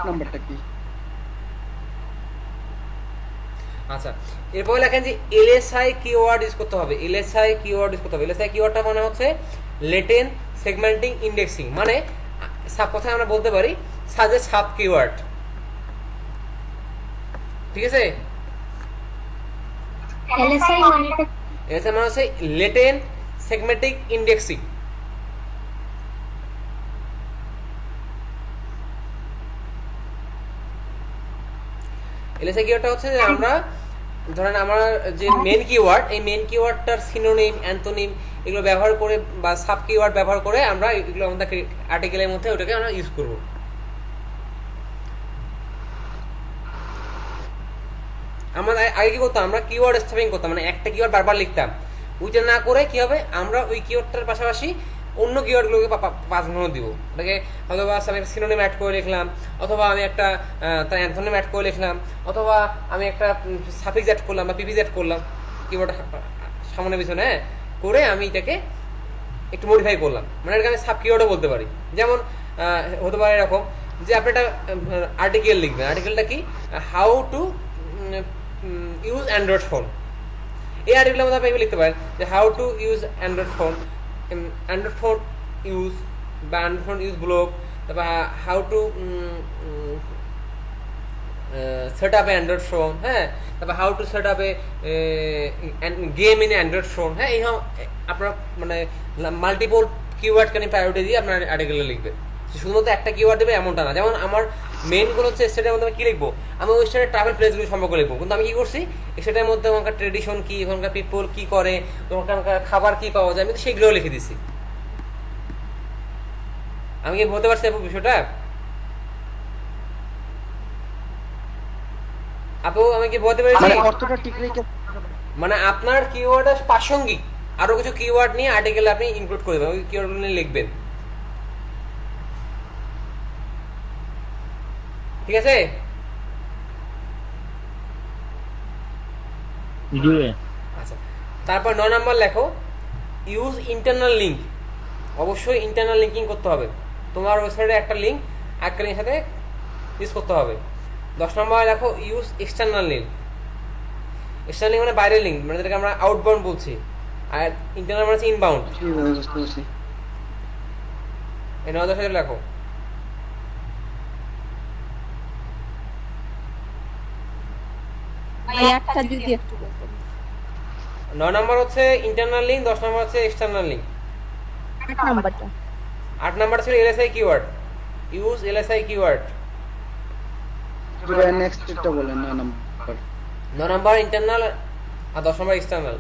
নাম্বারটা কি? আচ্ছা, এরপরে লেখেন যে এলএসআই কিওয়ার্ড ইউজ করতে হবে। এলএসআই কিওয়ার্ড ইউজ করতে হবে। এলএসআই কিওয়ার্ডটা মানে হচ্ছে লেটেন সেগমেন্টিং ইন্ডেক্সিং, মানে কথায় আমরা বলতে পারি সাজেস্ট সাব কিওয়ার্ড। ঠিক আছে, এলএসআই মানে এলএসআই মানে হচ্ছে লেটেন সেগমেন্টিং ইন্ডেক্সিং। এলএসআই কিওয়ার্ডটা হচ্ছে যে আমরা ধরেন আমার যে মেন কিওয়ার্ড, এই মেন কিওয়ার্ডটার সিনোনিম, অ্যান্টোনিম এগুলো ব্যবহার করে বা সাব কিওয়ার্ড ব্যবহার করে আমরা এগুলো আমাদের আর্টিকেলের মধ্যে ওটাকে আমরা ইউজ করব। আমরা আগে কি করতাম, আমরা কিওয়ার্ড স্ট্যাপিং করতাম, মানে একটা কিওয়ার্ড বারবার লিখতাম। ওইটা না করে কি হবে, আমরা ওই কিওয়ার্ডটার পাশাপাশি অন্য কিওয়ার্ডগুলোকে প্রাধান্য দিব। ওটাকে অথবা আমি একটা সিনোনিম অ্যাড করে লিখলাম, অথবা আমি একটা তার অ্যান্থোনিম অ্যাড করে লিখলাম, অথবা আমি একটা সাফিক্স অ্যাড করলাম বা পিপিস অ্যাড করলাম কিওয়ার্ড সামনে পিছনে, হ্যাঁ করে আমি এটাকে একটু মডিফাই করলাম, মানে এটাকে আমি সাব কিওয়ার্ডও বলতে পারি। যেমন হতে পারে এরকম যে আপনি একটা আর্টিকেল লিখবেন, আর্টিকেলটা কি, how to use Android phone. এই আর্টিকেলের মধ্যে আপনি লিখতে পারেন যে how to use Android phone, Android phone use বা অ্যান্ড্রয়েড ফোন ইউজ ব্লগ, তারপর how to set up A Android phone, হ্যাঁ, তারপর how to set up A game in Android phone. হ্যাঁ, এই আপনার মানে মাল্টিপল কিওয়ার্ডকে নিয়ে প্রায়োরিটি দিয়ে আপনার আর্টিকেলে লিখবেন। শুধুমাত্র একটা কিওয়ার্ড দেবে এমনটা না। যেমন আমার মেইন গোল হচ্ছে স্টেটের মধ্যে আমি কী লিখবো, আমি ওই স্টেটের ট্রাভেল প্লেসগুলো সম্পর্কে লিখবো, কিন্তু আমি কী করছি স্টেটের মধ্যে ওখানকার ট্রেডিশন কী, ওখানকার পিপল কী করে, ওখানকার খাবার কী পাওয়া যায়, আমি তো সেগুলোও লিখে দিছি। আমি কি বলতে পারছি আপু বিষয়টা? আপু আমি কি বলতে পেরেছি? মানে অর্থটা ঠিক রেখে, মানে আপনার কিওয়ার্ডের প্রাসঙ্গিক আরো কিছু কিওয়ার্ড নিয়ে আর্টিকেলে আপনি ইনক্লুড করে দেবেন, ওই কিওয়ার্ডগুলো নিয়ে লিখবেন। ঠিক আছে? আচ্ছা, তারপর 9 নাম্বার লেখো ইউজ ইন্টারনাল লিঙ্ক। অবশ্যই ইন্টারনাল লিঙ্কিং করতে হবে, তোমার ওয়েবসাইটে একটা লিঙ্ক একটা লিঙ্কের সাথে ইউজ করতে হবে। 10 নম্বরে লেখো use external link. External link মানে বাইরের লিঙ্ক, মানে যেটাকে আমরা আউটবাউন্ড বলছি, আর ইন্টারনাল মানে হচ্ছে ইনবাউন্ড। বুঝতে পারছি। এই 9-10 লেখো। একটা যদি একটু বলতেন। 9 নম্বর হচ্ছে ইন্টারনাল লিঙ্ক, 10 নম্বর হচ্ছে এক্সটার্নাল লিঙ্ক। 8 নাম্বারটা 8 নাম্বার ছিল LSI keyword, use LSI keyword. নেক্সটটা বলেন 9 নাম্বার। 9 নম্বর ইন্টারনাল আর 10 নম্বর এক্সটার্নাল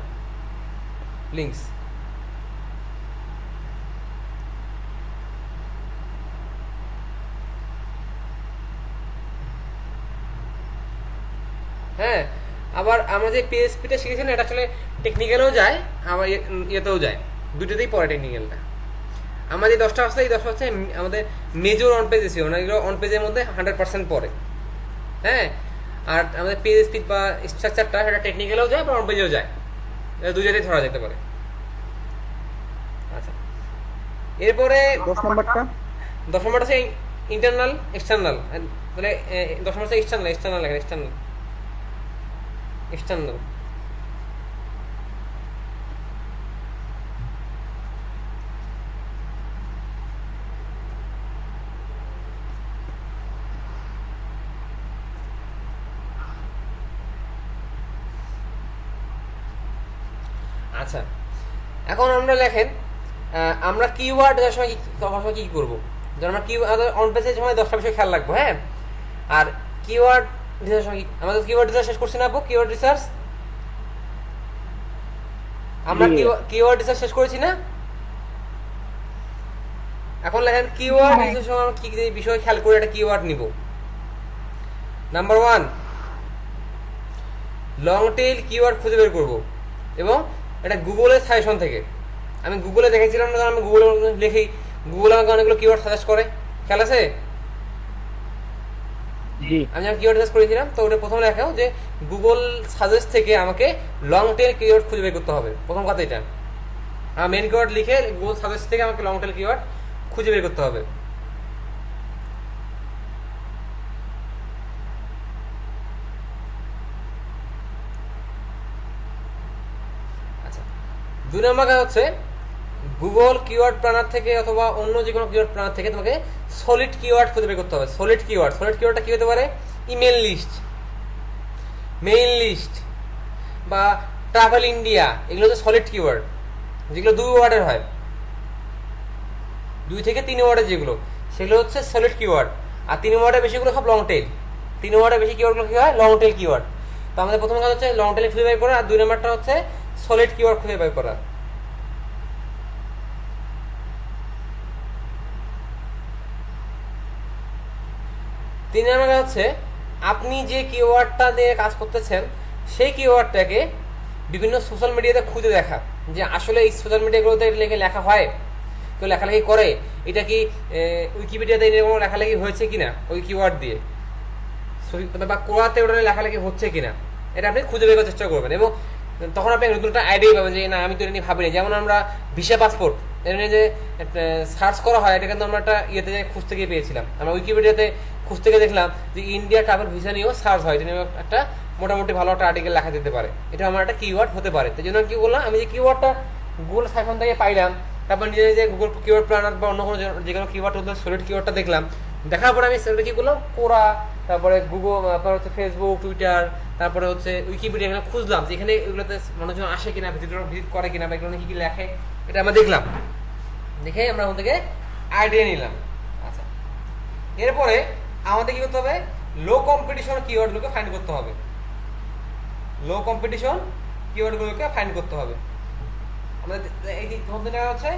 লিঙ্কস। হ্যাঁ, আবার আমরা যে পিএসপিটা শিখেছি না, এটা আসলে টেকনিক্যালেও যায়, আবার ইয়েতেও যায়, দুটোতেই পড়ে টেকনিক্যালটা। আমাদের 10টা আছে, এই 10টা হচ্ছে আমাদের মেজর অন পেজ এসিও, এগুলো অন পেজের মধ্যে 100% পড়ে। হ্যাঁ, আর আমাদের পিএসপি বা স্ট্রাকচারটা সেটা টেকনিক্যালেও যায় বা অন পেজেও যায়, দুই জায়গায় ধরা যেতে পারে। আচ্ছা, এরপরে 10 নাম্বারটা 10 নম্বরটা হচ্ছে ইন্টারনাল এক্সটার্নাল, তাহলে 10 নম্বর হচ্ছে এক্সটার্নাল, এক্সটার্নাল লেখেন, এক্সটার্নাল এক্সটার্নাল। আচ্ছা, এখন আমরা লেখেন আমরা কিওয়ার্ড দেওয়ার সময় কি করবো, যেমন আমরা কিওয়ার্ড অন পেজের সময় 10টা বিষয় খেয়াল রাখবো। হ্যাঁ, আর কিওয়ার্ড রিসার্চ সময় আমাদের কিওয়ার্ড রিসার্চ শেষ করছি না আপু? কিওয়ার্ড রিসার্চ আমরা কিওয়ার্ড রিসার্চ শেষ করেছি না? এখন লেখেন কিওয়ার্ড রিসার্চ সময় আমরা কি কি বিষয় খেয়াল করে একটা কিওয়ার্ড নিব। নাম্বার 1, লং টেইল কিওয়ার্ড খুঁজে বের করবো, এবং এটা গুগলের সাজেশন থেকে। আমি গুগলে দেখেছিলাম না, আমি গুগলে লিখি, গুগল আমাকে অনেকগুলো কিওয়ার্ড সাজেস্ট করে, খেয়াল আছে? আমি যখন কিওয়ার্ড সার্চ করেছিলাম তো ওটা প্রথমে লেখাও যে গুগল সাজেস্ট থেকে আমাকে লং টেল কিওয়ার্ড খুঁজে বের করতে হবে, প্রথম কথা এটা। আর মেন কিওয়ার্ড লিখে গুগল সাজেস্ট থেকে আমাকে লং টেল কিওয়ার্ড খুঁজে বের করতে হবে। 2 নম্বর কাজ হচ্ছে গুগল কিওয়ার্ড প্ল্যানার থেকে অথবা অন্য যে কোনো কিওয়ার্ড প্ল্যানার থেকে তোমাকে সলিড কিওয়ার্ড খুঁজে বের করতে হবে। সলিড কিওয়ার্ডটা কি হতে পারে? ইমেল লিস্ট, মেইল লিস্ট বা ট্রাভেল ইন্ডিয়া, এগুলো হচ্ছে সলিড কিওয়ার্ড, যেগুলো 2 ওয়ার্ডের হয়, 2 থেকে 3 ওয়ার্ডের যেগুলো, সেগুলো হচ্ছে সলিড কিওয়ার্ড। আর 3 ওয়ার্ডের বেশিগুলো সব লং টেল। 3 ওয়ার্ডের বেশি কিওয়ার্ডগুলো কি হয়? Long tail keyword. তো আমাদের প্রথম কাজ হচ্ছে লং টেল খুঁজে বের করা, আর 2 নম্বরটা হচ্ছে সলিড কিওয়ার্ড খুঁজে বের করা। তিন নম্বর হচ্ছে আপনি যে কিওয়ার্ডটা দিয়ে কাজ করতেছেন সেই কিওয়ার্ডটাকে বিভিন্ন সোশ্যাল মিডিয়াতে খুঁজে দেখা, যে আসলে এই সোশ্যাল মিডিয়াগুলোতে লেখা হয়, কেউ লেখালেখি করে, এটা কি উইকিপিডিয়াতে এরকম লেখালেখি হয়েছে কিনা ওই কিওয়ার্ড দিয়ে, বা কোরাতে ওটা লেখালেখি হচ্ছে কিনা, এটা আপনি খুঁজে বের করার চেষ্টা করবেন। এবং তখন আপনি নতুন একটা আইডিয়া পাবেন যে না, আমি তো এটা নিয়ে ভাবিনি। যেমন আমরা ভিসা পাসপোর্ট এটা নিয়ে যে সার্চ করা হয়, এটা কিন্তু আমরা একটা ইয়েতে খুঁজতে গিয়ে পেয়েছিলাম। আমরা উইকিপিডিয়াতে খুঁজতে গিয়ে দেখলাম যে ইন্ডিয়া ট্রাভেল ভিসা নিয়েও সার্চ হয়, এটা নিয়ে একটা মোটামুটি ভালো একটা আর্টিকেল লেখা দিতে পারে। এটা আমার একটা কিওয়ার্ড হতে পারে। তাই জন্য কি বললাম, আমি যে কিওয়ার্ডটা গুগল সাইফন থেকে পাইলাম, তারপর নিজে নিজে গুগল কিওয়ার্ড প্ল্যানার বা অন্য কোনো যে কোনো কিওয়ার্ড সলিড কিওয়ার্ডটা দেখলাম, দেখার পরে আমি সেটা কি করলাম, কোরা, তারপরে গুগল, তারপরে হচ্ছে ফেসবুক, টুইটার, তারপরে হচ্ছে উইকিপিডিয়া, এখানে খুঁজলাম যে এখানে এগুলোতে মানুষজন আসে কিনা, ভিজিট করে কিনা, বা এগুলো কি কি লেখে, এটা আমরা দেখলাম। দেখে আমরা ওখান থেকে আইডিয়া নিলাম। আচ্ছা, এরপরে আমাদের কি করতে হবে? লো কম্পিটিশন কিওয়ার্ডগুলোকে ফাইন্ড করতে হবে। লো কম্পিটিশন কিওয়ার্ডগুলোকে ফাইন্ড করতে হবে আমাদের। এই প্রথম হচ্ছে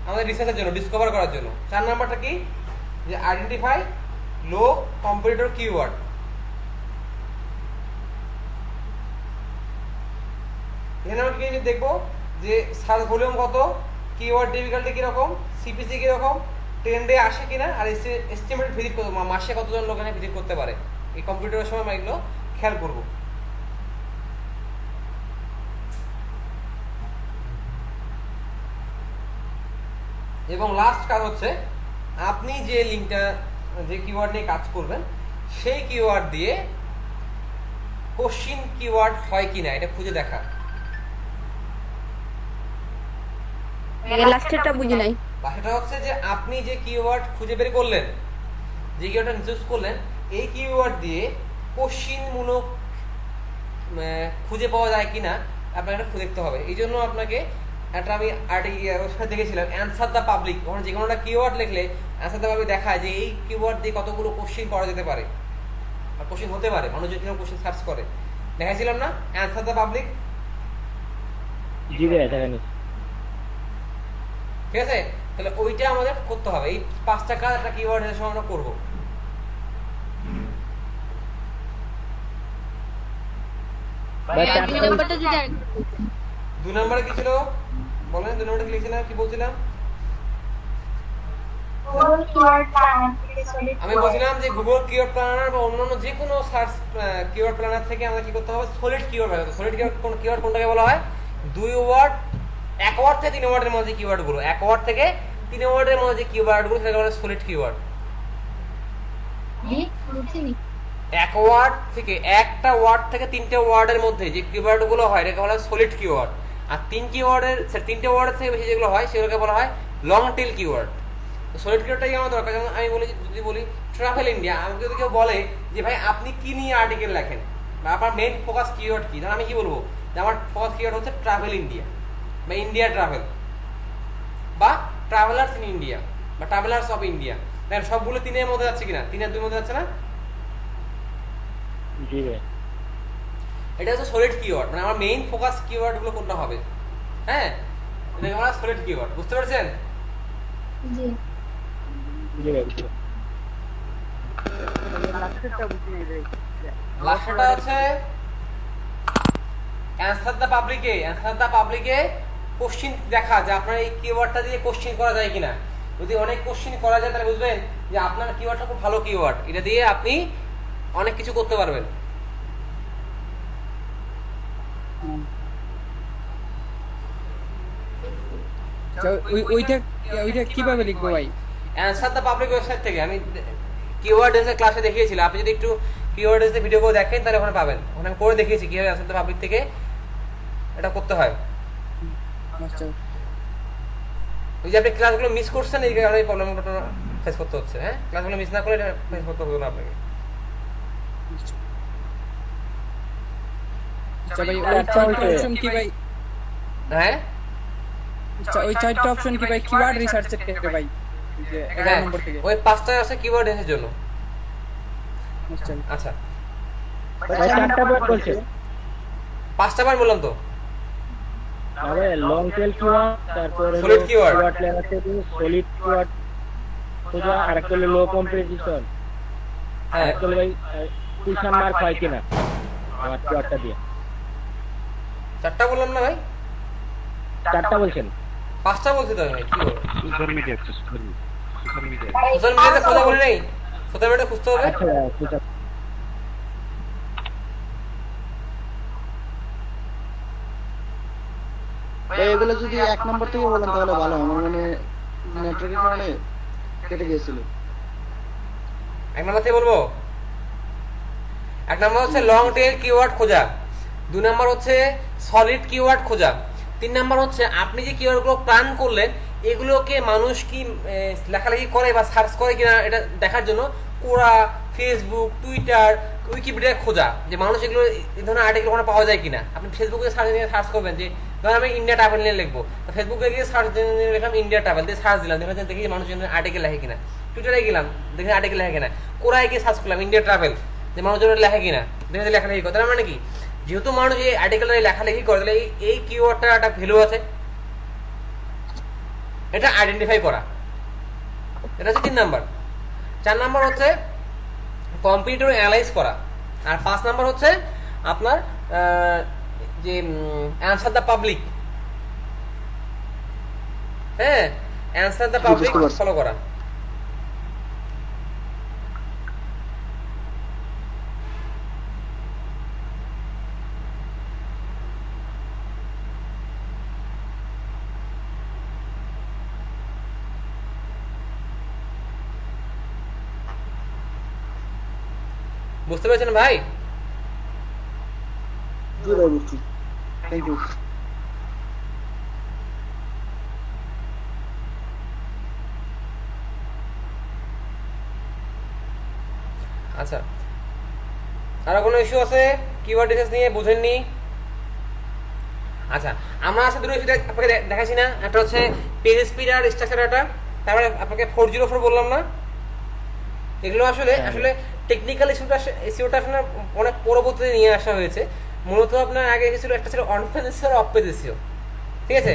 আমাদের রিসার্চের জন্য, ডিসকভার করার জন্য। 4 নাম্বারটা কি? যে আইডেন্টিফাই লো কম্পিটিটর কিওয়ার্ড। এখানে আমরা কি দেখবো যে সার্চ ভলিউম কত, কিওয়ার্ড ডিফিকাল্টি কিরকম, সিপিসি কিরকম, ট্রেন্ডে আসে কিনা, আর এস্টিমেটেড ভিজিট কত, মাসে কতজন লোক এখানে ভিজিট করতে পারে। এই কম্পিউটারের সময় আমরা এগুলো খেয়াল করবো। এবং লাস্ট কাজ হচ্ছে আপনি যে লিঙ্কটা, যে কিওয়ার্ড নিয়ে কাজ করবেন, সেই কিওয়ার্ড দিয়ে কোশ্চিন কিওয়ার্ড হয় কিনা এটা খুঁজে দেখা। লাস্টেরটা বুঝি নাই। সেটা হচ্ছে যে আপনি যে কিওয়ার্ড খুঁজে বের করলেন, যে কিওয়ার্ডটা চুজ করলেন, এই কিওয়ার্ড দিয়ে কোশ্চিনমূলক খুঁজে পাওয়া যায় কিনা আপনাকে এটা খুঁজে দেখতে হবে। এই জন্য আপনাকে একটা আমি দেখেছিলাম অ্যান্সার দ্য পাবলিক, ওখানে যে কোনো একটা কিওয়ার্ড লিখলে অ্যান্সার দ্য পাবলিক দেখায় যে এই কিওয়ার্ড দিয়ে কতগুলো কোশ্চিন করা যেতে পারে, আর কোশ্চিন হতে পারে, মানুষ যদি কোশ্চিন সার্চ করে। দেখাইছিলাম না অ্যান্সার দ্য পাবলিক? জি ভাই, দেখানি। ঠিক আছে, তাহলে ওইটা আমাদের করতে হবে। এই 5টা কাজ একটা কিওয়ার্ড এর সময় আমরা করবো। দুই নম্বরে কি ছিল বলেন? 2 নম্বরে কি লিখছিলাম, কি বলছিলাম? আমি বলছিলাম যে গুগল কিওয়ার্ড প্ল্যানার বা অন্যান্য যে কোনো সার্চ কিওয়ার্ড প্ল্যানার থেকে আমাদের কি করতে হবে? সলিড কিওয়ার্ড বের করতে। সলিড কিওয়ার্ড কোনটাকে বলা হয়? 2 ওয়ার্ড, 1 ওয়ার্ড থেকে 3 ওয়ার্ডের মধ্যে কিওয়ার্ড গুলো, 1 ওয়ার্ড থেকে 3 ওয়ার্ডের মধ্যে যে কিওয়ার্ড গুলো, সেটাকে বলা হয় সলিড কিওয়ার্ড। 1 ওয়ার্ড থেকে, একটা ওয়ার্ড থেকে 3টে ওয়ার্ডের মধ্যে যে কিওয়ার্ড গুলো হয়, এটাকে বলা হয় সলিড কিওয়ার্ড। আর 3টে ওয়ার্ডের থেকে বেশি যেগুলো হয় সেগুলোকে বলা হয় লং টেল কিওয়ার্ড। সলিড কিওয়ার্ডটাই আমার দরকার। যেমন আমি বলি, যদি বলি ট্রাভেল ইন্ডিয়া, আমাকে যদি কেউ বলে যে ভাই আপনি কি নিয়ে আর্টিকেল লেখেন বা আপনার মেইন ফোকাস কিওয়ার্ড কি, তাহলে আমি কি বলবো যে আমার ফোকাস কিওয়ার্ড হচ্ছে ট্রাভেল ইন্ডিয়া বা ইন্ডিয়া ট্রাভেল বা ট্রাভেলার্স ইন ইন্ডিয়া বা ট্রাভেলার্স অফ ইন্ডিয়া। দেখেন সবগুলো 3-এর মধ্যে যাচ্ছে কিনা, 3 আর 2 মধ্যে যাচ্ছে না? জি ভাই, এটা হচ্ছে সলিড কিওয়ার্ড, মানে আমার মেইন ফোকাস কিওয়ার্ড গুলো কোনটা হবে। হ্যাঁ, এটাকে বলা হয় সলিড কিওয়ার্ড। বুঝতে পারছেন? জি জি ভাই, বুঝতে লাস্টটা হচ্ছে অ্যানসার দ্য পাবলিকে। অ্যানসার দ্য পাবলিকে কোশ্চিন দেখা, যে আপনার এই কিওয়ার্ডটা দিয়ে কোশ্চিন করা যায় কিনা। যদি অনেক কোশ্চিন করা যায় তাহলে বুঝবেন যে আপনার কিওয়ার্ডটা খুব ভালো কিওয়ার্ড, এটা দিয়ে আপনি অনেক কিছু করতে পারবেন। ওইটা কিভাবে লিখবো ভাই? অ্যানসার দ্য পাবলিক ওয়েবসাইট থেকে আমি কিওয়ার্ড এর ক্লাসে দেখিয়েছিলাম। আপনি যদি একটু কিওয়ার্ড এর ভিডিওগুলো দেখেন তাহলে ওখানে পাবেন। ওখানে করে দেখিয়েছি কিভাবে অ্যানসার দ্য পাবলিক থেকে এটা করতে হয়। আচ্ছা ওই যে আপনি ক্লাসগুলো মিস করছেন এই কারণে প্রবলেমটা ফেস করতে হচ্ছে। হ্যাঁ, ক্লাসগুলো মিস না করলে এটা ফেস করতে হতো না আপনাকে। আচ্ছা ভাই ওই চারটা অপশন কি ভাই? হ্যাঁ আচ্ছা ওই চারটা অপশন কি ভাই কিওয়ার্ড রিসার্চের ক্ষেত্রে ভাই? এই যে 11 হ্যাঁ, নম্বর থেকে। ওই 5টা আছে কিওয়ার্ড এর জন্য। আচ্ছা আচ্ছা, ভাই চারটা বার বলছে 5টা বার বললাম তো। তবে লং টেল কিওয়ার্ড, তারপরে Solid keyword। প্ল্যান আছে, সলিড কিওয়ার্ড, সোজা আরেকটা হলো লো কম্প্রেসিশন, হ্যাঁ, আরেকটা হলো ভাই কুশন মার্ক হয় কিনা আমার কিওয়ার্ডটা দিয়ে। 4টা বললাম না ভাই, চারটা বলছেন? 5টা বলছি তো আমি ভাই, কি বলবো? Social media social media social মিডিয়াতে খোঁজা বলি নাই, সোশ্যাল মিডিয়াতে খুঁজতে হবে। আচ্ছা ঠিক আছে। ভাই এগুলো যদি 1 নম্বর থেকে বলেন তাহলে ভালো হয়। আমার মানে নেটওয়ার্কের কারণে কেটে গিয়েছিল। 1 নাম্বার থেকে বলবো। 1 নাম্বার হচ্ছে লং টেল কিওয়ার্ড খোঁজা, 2 নাম্বার হচ্ছে সলিড কিওয়ার্ড খোঁজা, 3 নাম্বার হচ্ছে আপনি যে কিওয়ার্ডগুলো প্ল্যান করলেন এগুলোকে মানুষ কি লেখালেখি করে বা সার্চ করে কিনা এটা দেখার জন্য কোরা, ফেসবুক, টুইটার, উইকিপিডিয়া খোঁজা, যে মানুষ এগুলো এই ধরনের আর্টিকেল ওখানে পাওয়া যায় কিনা। আপনি ফেসবুকে সার্চ করবেন যে ধরুন আমি ইন্ডিয়া ট্রাভেল নিয়ে লিখবো, তো ফেসবুকে গিয়ে সার্চ লিখলাম ইন্ডিয়া ট্রাভেল দিয়ে সার্চ দিলাম, দেখি মানুষ আর্টিকেল লেখে কিনা। টুইটারে গেলাম, দেখি আর্টিকেল লেখে কিনা। কোরায় গিয়ে সার্চ করলাম ইন্ডিয়া ট্রাভেল, যে মানুষজন লেখে কিনা, দেখে লেখালেখি করে। তার মানে কি, যেহেতু মানুষ এই আর্টিকেলটা লেখালেখি করে, তাহলে এই কিওয়ার্ডটা একটা ভ্যালু আছে, এটা আইডেন্টিফাই করা। এটা হচ্ছে 3 নাম্বার। 4 নাম্বার হচ্ছে কম্পিটিটর অ্যানালাইজ করা। আর 5 নাম্বার হচ্ছে আপনার যে অ্যান্সার দ্য পাবলিক। হ্যাঁ, অ্যান্সার দ্য পাবলিক বুঝতে পারছি। ফলো করা। বুঝতে পেরেছেন ভাই? জি ভাই বুঝছি। Thank you. আচ্ছা, আরো কোনো ইস্যু আছে কিওয়ার্ড রিসার্চ নিয়ে বুঝেননি? আচ্ছা, আমরা আছে দুটো ইস্যু আপনাকে দেখাইছি না, একটা হচ্ছে পেজ স্পিড আর স্ট্রাকচার ডাটা, তারপরে আপনাকে 404 বললাম না। এগুলো আসলে টেকনিক্যাল ইস্যুটা আসলে অনেক পরবর্তীতে নিয়ে আসা হয়েছে। মূলত আপনার আগে ছিল একটা ছিল অন পেজ এসিও আর অফ পেজ এসিও, ঠিক আছে?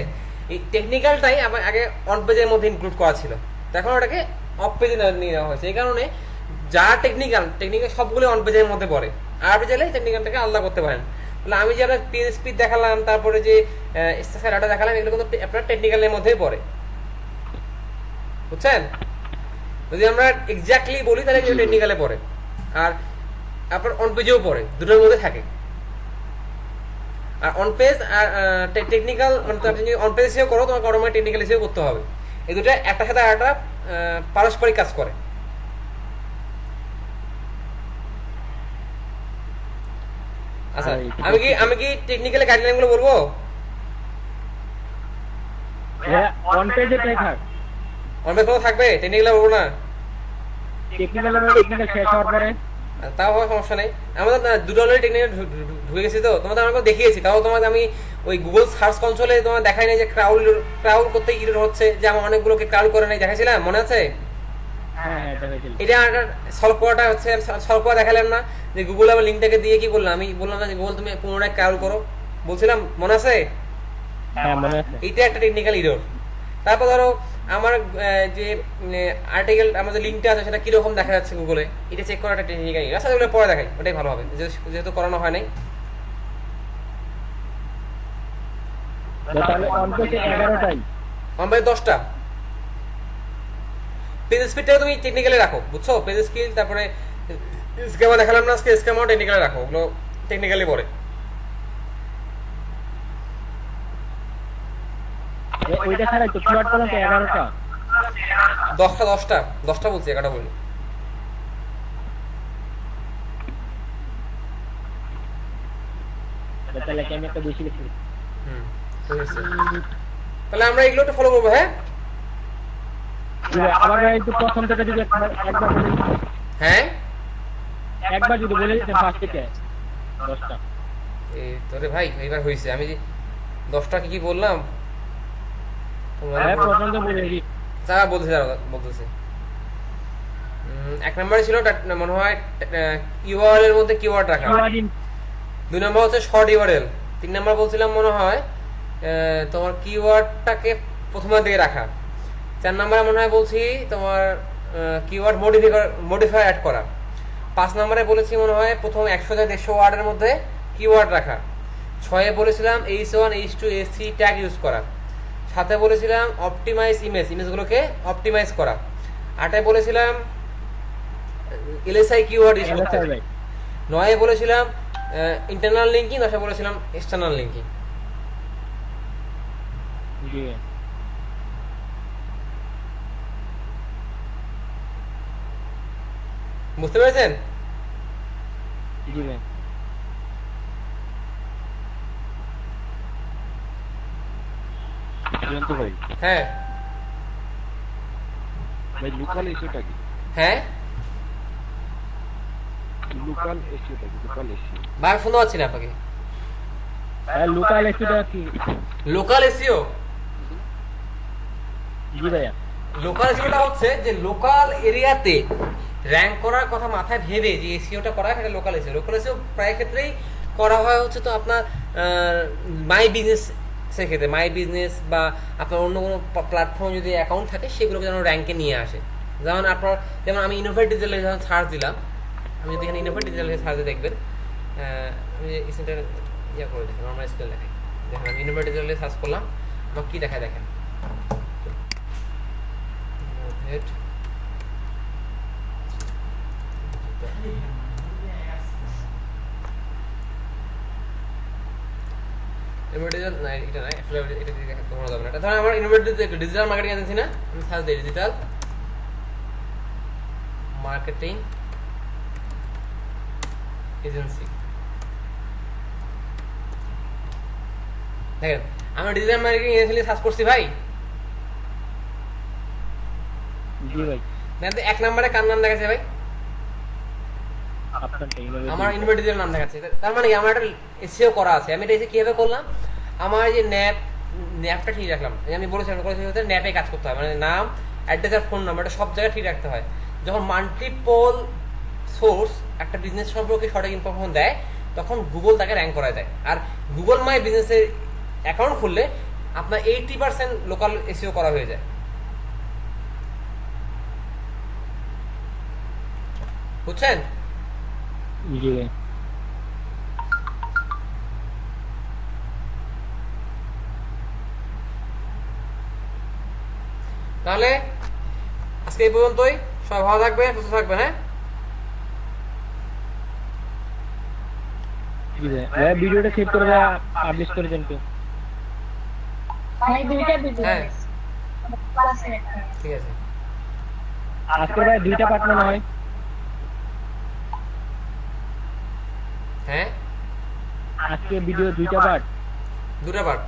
এই টেকনিক্যালটাই আগে অন পেজের মধ্যে ইনক্লুড করা ছিল, এখন ওটাকে অফ পেজে নিয়ে নেওয়া হয়েছে। এই কারণে যা টেকনিক্যাল সবগুলো অন পেজের মধ্যে পড়ে, আর আপনি চাইলে টেকনিক্যালটাকে আলাদা করতে পারেন। তাহলে আমি যারা পেজ স্পিড দেখালাম, তারপরে যে স্ট্রাকচার ডাটা দেখালাম, এগুলো কিন্তু আপনার টেকনিক্যালের মধ্যেই পড়ে, বুঝছেন? যদি আমরা এক্স্যাক্টলি বলি তাহলে কিন্তু টেকনিক্যালে পড়ে, আর আপনার অন পেজেও পড়ে, দুটোর মধ্যে থাকে। আর অন পেজ আর টেকনিক্যাল মানে তুমি যদি অন পেজ এসেও করো, তোমাকে অটোমেটিক টেকনিক্যাল এসেও করতে হবে। এই দুটো একটার সাথে আরেকটা পারস্পরিক কাজ করে। আচ্ছা, আমি কি টেকনিক্যাল গাইডলাইনগুলো বলবো? হ্যাঁ, অন পেজে তাই থাক, অন পেজ কোনো থাকবে, টেকনিক্যাল বলবো না। টেকনিক্যাল শেষ হওয়ার পরে তাও হওয়ার সমস্যা নেই, আমাদের দুটো অলরেডি টেকনিক্যাল ঢুকে গেছি, তো তোমাদের আমাকে দেখিয়েছি। তাও তোমাকে আমি ওই গুগল সার্চ কনসোলে তোমার দেখাই নাই যে ক্রাউল করতে ইরর হচ্ছে, যে আমার অনেকগুলোকে ক্রাউল করে নাই, দেখাইছিলাম, মনে আছে? হ্যাঁ দেখাইছিল। এটা সলভ করাটা হচ্ছে সলভ করা দেখালাম না, যে গুগল আবার লিঙ্কটাকে দিয়ে কি করলাম, আমি বললাম না যে গুগল তুমি পুনরায় ক্রাউল করো, বলছিলাম, মনে আছে? হ্যাঁ মনে আছে। এটা একটা টেকনিক্যাল ইরর। তারপর ধরো আমার যে আর্টিকেল, আমার যে লিঙ্কটা আছে সেটা কিরকম দেখা যাচ্ছে গুগলে, এটা চেক করা একটা টেকনিক্যাল ইরর। আচ্ছা, ওগুলো পরে দেখাই, ওটাই ভালো হবে, যেহেতু করানো হয় নাই। তাহলে অন পেজে 11টাই, আমার 10টা। পেজ স্পিডটাকে তুমি টেকনিক্যালি রাখো, বুঝছো? পেজ স্কিল, তারপরে স্কেমা দেখালাম না আজকে, স্কেমাও টেকনিক্যালি রাখো, ওগুলো টেকনিক্যালি পড়ে। ওইটা ছাড়াই তো কিওয়ার্ড পর্যন্ত 11টা। 10টা বলছি, 11টা বলি। তাহলে কি আমি একটা বেশি লিখছি? ঠিক আছে। তাহলে আমরা এগুলো একটু ফলো করবো। হ্যাঁ জি ভাই, আবার ভাই একটু প্রথম থেকে যদি একবার বলে দিতেন। হ্যাঁ একবার যদি বলে দিতেন ফার্স্ট থেকে 10টা। এই তোরে ভাই এইবার হয়েছে, আমি যে 10টা কি কি বললাম তোমরা হ্যাঁ প্রথম থেকে বলে দিই। যা বলতেছে। এক নম্বরে ছিল মনে হয় ইউআরএল এর মধ্যে কিওয়ার্ড রাখা, কিওয়ার্ড 2 নম্বর হচ্ছে শর্ট ইউআরএল, 3 নম্বর বলছিলাম মনে হয় তোমার কিওয়ার্ডটাকে প্রথমের দিকে রাখা, 4 নম্বরে মনে হয় বলছি তোমার কিওয়ার্ড মডিফায়ার অ্যাড করা, 5 নম্বরে বলেছি মনে হয় প্রথম 100 থেকে 150 ওয়ার্ডের মধ্যে কিওয়ার্ড রাখা, 6-এ বলেছিলাম H1 H2 H3 tag use করা, 7-এ বলেছিলাম অপটিমাইজ ইমেজগুলোকে অপটিমাইজ করা, 8-এ বলেছিলাম এলএসআই কিওয়ার্ড ইউজ করতে, ভাই 9-এ বলেছিলাম ইন্টারনাল লিঙ্কিং, 10-এ বলেছিলাম এক্সটার্নাল লিঙ্কিং। জি বুঝতে পেরেছেন? জি ভাই। জয়ন্ত ভাই, হ্যাঁ ভাই লোকাল ইস্যুটা কি? হ্যাঁ লোকাল ইস্যুটা কি? লোকাল ইস্যু ভাই শুনতে পাচ্ছি না আপনাকে। ভাই লোকাল এসিটা কি? লোকাল এসইও, জি ভাইয়া। লোকাল এসইওটা হচ্ছে যে লোকাল এরিয়াতে র্যাঙ্ক করার কথা মাথায় ভেবে যে এসইওটা করা হয় সেটা লোকাল এসইও। লোকাল এসইও প্রায় ক্ষেত্রেই করা হয় হচ্ছে তো আপনার মাই বিজনেস ক্ষেত্রে, মাই বিজনেস বা আপনার অন্য কোনো প্ল্যাটফর্ম যদি অ্যাকাউন্ট থাকে সেগুলোকে যেন র্যাঙ্কে নিয়ে আসে। যেমন আমি ইনোভেট ডিজিটালে যখন সার্চ দিলাম, আমি যদি এখানে ইনোভেট ডিজিটালে সার্চ দিয়ে দেখবেন, আমি ইয়া করে দেখেন নর্মাল স্কেল দেখাই, দেখেন আমি ইনোভেট ডিজিটালে সার্চ করলাম, আমার কী দেখায় দেখেন ডিজিটাল মার্কেটিং এজেন্সি না, আমি সার্চ দিই ডিজিটাল মার্কেটিং এজেন্সি, দেখেন আমি ডিজিটাল মার্কেটিং এজেন্সি সার্চ করছি ভাই। জি ভাই। দেখেন 1 নম্বরে কার নাম দেখাচ্ছে ভাই? আমার ইনোভেট ডিজিটাল নাম দেখাচ্ছে। তার মানে কি আমার একটা এসইও করা আছে। আমি এটা এসে কিভাবে করলাম, আমার যে ন্যাপটা ঠিক রাখলাম, আমি বলেছিলাম ন্যাপে কাজ করতে হয়, মানে নাম, অ্যাড্রেস আর ফোন নাম্বারটা সব জায়গায় ঠিক রাখতে হয়। যখন মাল্টিপল সোর্স একটা বিজনেস সম্পর্কে সঠিক ইনফরমেশন দেয় তখন গুগল তাকে র্যাঙ্ক করা দেয়। আর গুগল মাই বিজনেসের অ্যাকাউন্ট খুললে আপনার 80% লোকাল এসইও করা হয়ে যায়। বুঝছেন? জি ভাই। তাহলে আজকে এই পর্যন্তই, সবাই ভালো থাকবেন, সুস্থ থাকবেন। হ্যাঁ জি ভাই। ভাই ভিডিওটা সেভ করে পাবলিশ করে দেন তো। ভাই দুইটা ভিডিও হ্যাঁ ক্লাসে ঠিক আছে। আজকে ভাই 2টা পার্ট মনে হয়। হ্যাঁ আজকে ভিডিও 2টা পার্ট। 2টা পার্ট।